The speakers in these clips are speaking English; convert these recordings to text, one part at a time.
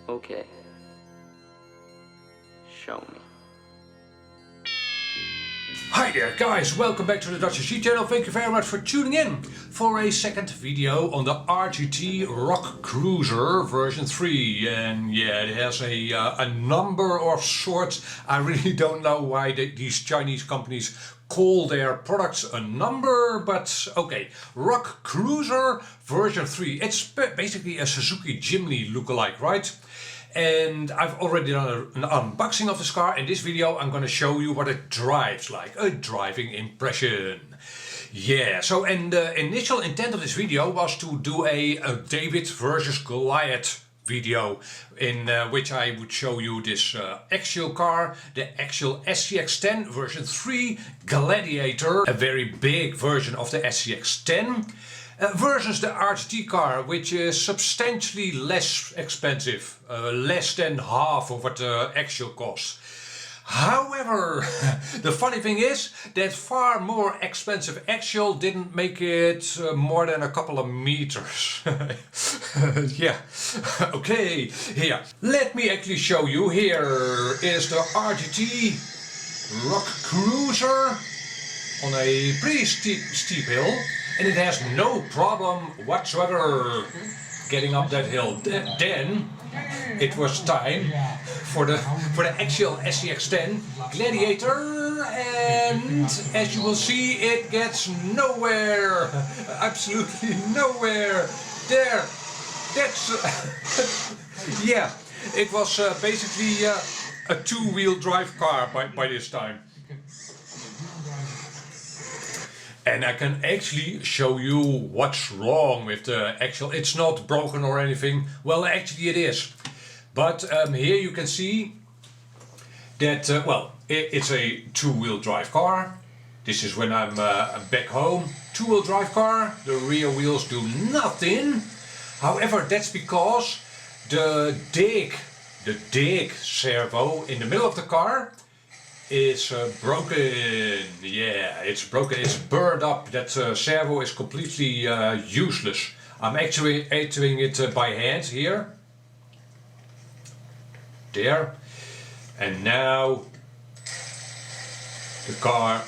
Okay. Show me. Hi there guys, welcome back to the Dutch SG channel. Thank you very much for tuning in for a second video on the RGT Rock Cruiser version 3. And yeah, it has a number of sorts. I really don't know why these Chinese companies call their products a number, but okay. Rock Cruiser version 3. It's basically a Suzuki Jimny lookalike, right? And I've already done an unboxing of this car. In this video I'm going to show you what it drives like, a driving impression. Yeah, so and the initial intent of this video was to do a David versus Goliath video in which I would show you this Axial car, the Axial SCX-10 version 3 Gladiator, a very big version of the SCX-10. Versus the RGT car, which is substantially less expensive, less than half of what the Axial costs. However, the funny thing is that far more expensive Axial didn't make it more than a couple of meters. Yeah, okay, here. Let me actually show you. Here is the RGT Rock Cruiser on a pretty steep hill. And it has no problem whatsoever getting up that hill. Then it was time for the Axial SCX-10 Gladiator, and as you will see, it gets nowhere, absolutely nowhere. There, that's yeah. It was basically a two-wheel drive car by this time. And I can actually show you what's wrong with the Axial. It's not broken or anything. Well, actually it is. But here you can see that, well, it's a two-wheel drive car. This is when I'm back home. Two-wheel drive car. The rear wheels do nothing. However, that's because the dig servo in the middle of the car is broken. Yeah, it's broken, it's burned up. That servo is completely useless. I'm actually actuating it by hand here. There. And now the car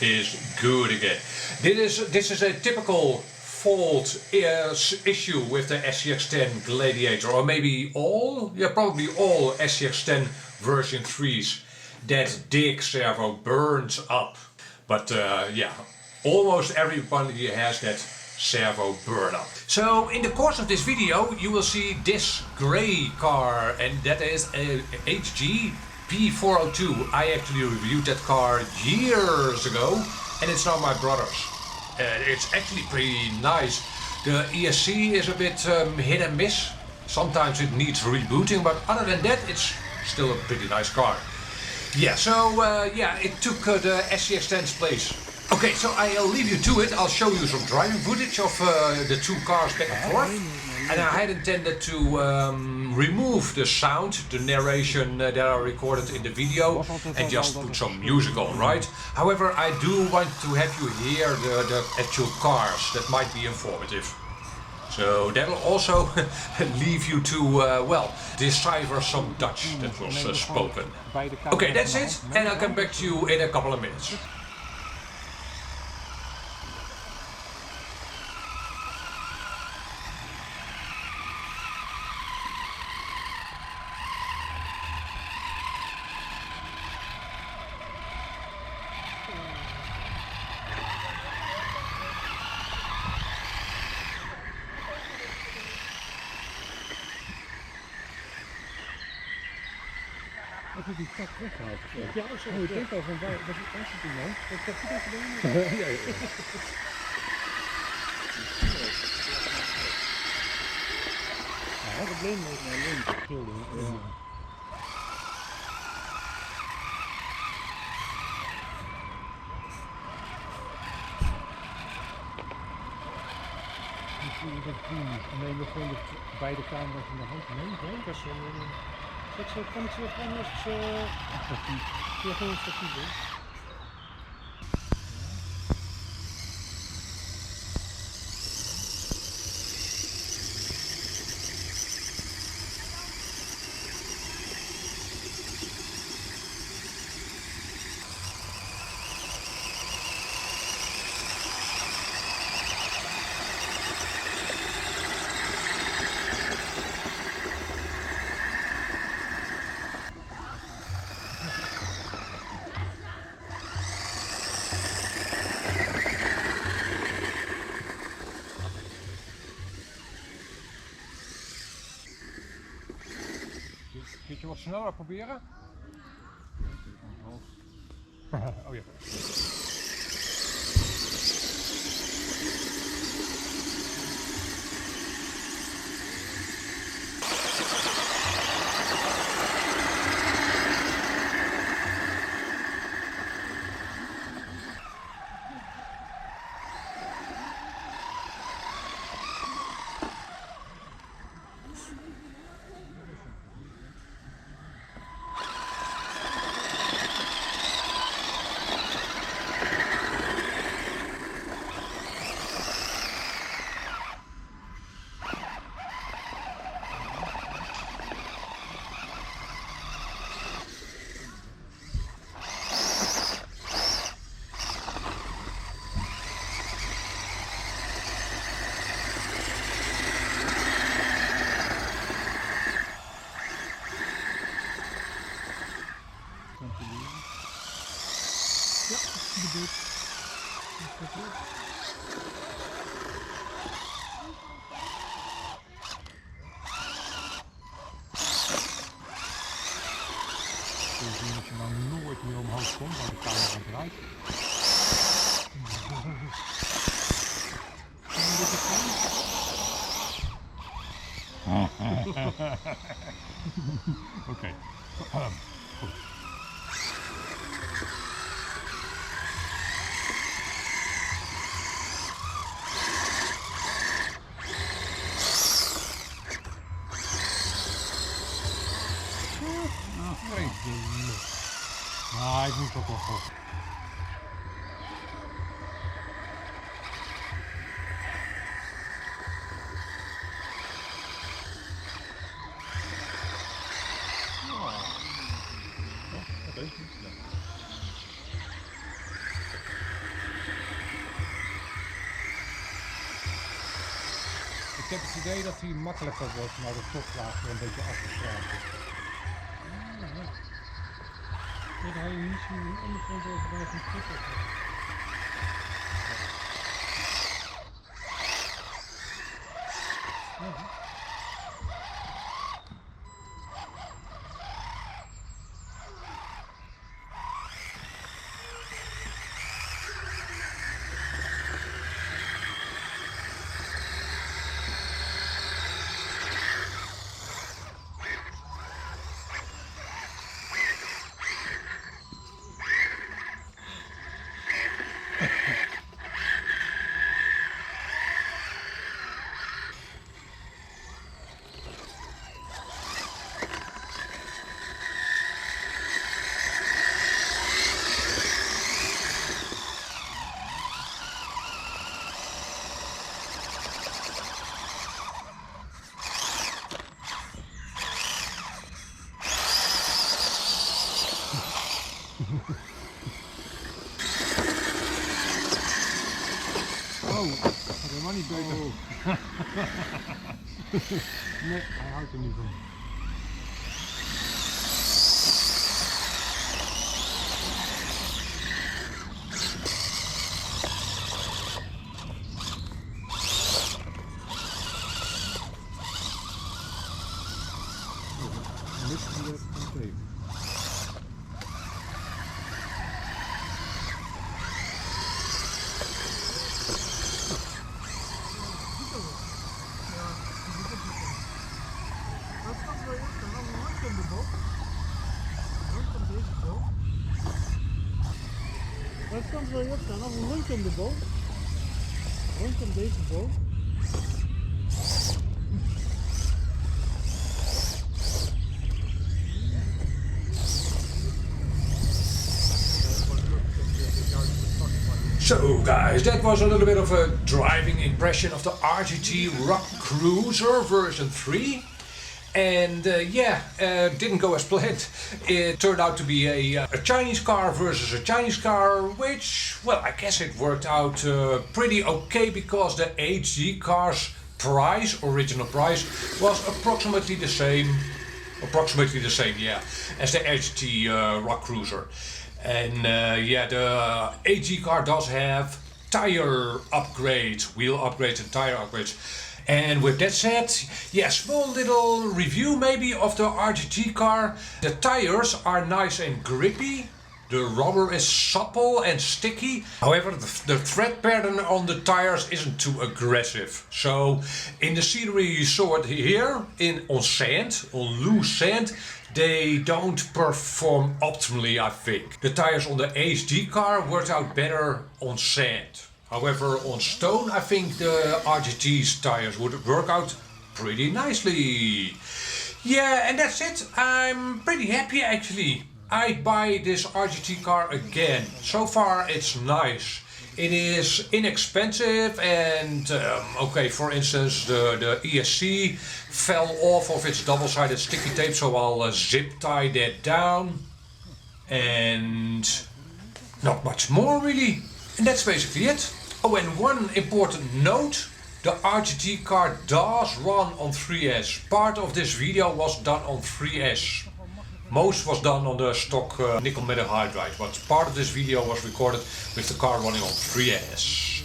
is good again. This is a typical fault issue with the SCX-10 Gladiator, or maybe all, yeah, probably all SCX-10 version 3s. That dig servo burns up, but yeah, almost everybody has that servo burn up. So in the course of this video you will see this grey car, and that is a HG P402. I actually reviewed that car years ago, and it's now my brother's. It's actually pretty nice. The ESC is a bit hit and miss. Sometimes it needs rebooting, but other than that it's still a pretty nice car. Yeah, so yeah, it took the SCX-10's place. Okay, so I'll leave you to it. I'll show you some driving footage of the two cars back and forth. And I had intended to remove the sound, the narration that I recorded in the video, and just put some music on, right? However, I do want to have you hear the actual cars. That might be informative. So that'll also leave you to, well, decipher some Dutch that was spoken. Okay, that's it, and I'll come back to you in a couple of minutes. Of is die tak weggehaald? Ja, zo. Oh, ik denk al van waar, was het toen dan? Dat heb je dat gedaan? Ja, ja. Ja, dat bleef nog maar links. Neem we gewoon beide camera's in de hand mee. Dat is kan ik zo gaan als statief. Ja, gewoon statief. keertje wat sneller proberen. Oh ja. zien dat je maar nooit meer omhoog komt, want de camera draait. Oké. Goed. Ah, ik moet ook wel goed. Ik heb het idee dat hij makkelijker wordt, maar de toplaag weer een beetje afgeslagen. Dat hij niet zo ondergrond over blijven klikken. Oh, dat gaat helemaal niet beter. Oh. Nee, hij houdt er niet van. En dit is weer een tape. Dat kan wel op staan, of rondom de boom. Rondom deze boom. So guys, that was a little bit of a driving impression of the RGT Rock Cruiser version 3. And didn't go as planned. It turned out to be a Chinese car versus a Chinese car, which, well, I guess it worked out pretty okay because the HG car's price, original price, was approximately the same, as the HG Rock Cruiser. And the HG car does have tire upgrades, wheel upgrades and tire upgrades. And with that said, yeah, small little review maybe of the RGT car. The tires are nice and grippy. The rubber is supple and sticky. However, the tread pattern on the tires isn't too aggressive. So in the scenery you saw it here on sand, on loose sand, they don't perform optimally, I think. The tires on the HD car worked out better on sand. However, on stone I think the RGT's tires would work out pretty nicely. Yeah, and that's it. I'm pretty happy actually. I'd buy this RGT car again. So far it's nice. It is inexpensive and okay, for instance the ESC fell off of its double-sided sticky tape, so I'll zip tie that down. And not much more really. And that's basically it. Oh, and one important note. The RGT car does run on 3S. Part of this video was done on 3S. Most was done on the stock nickel metal hydride, but part of this video was recorded with the car running on 3S.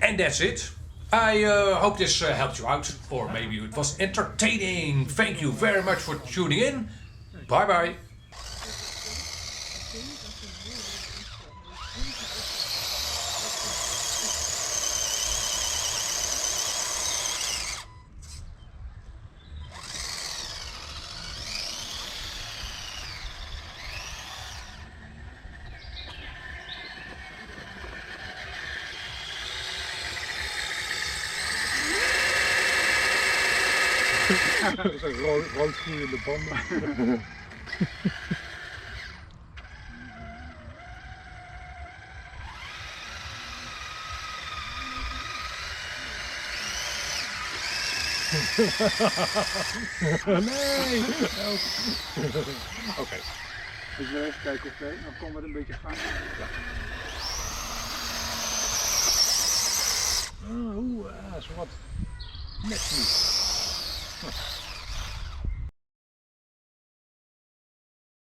And that's it. I hope this helped you out, or maybe it was entertaining. Thank you very much for tuning in. Bye bye. Zo'n rood gloeiende banden. Nee! Oké. Dus we even kijken of dan komen we er een beetje gaan. Ja. Zo wat. Net niet.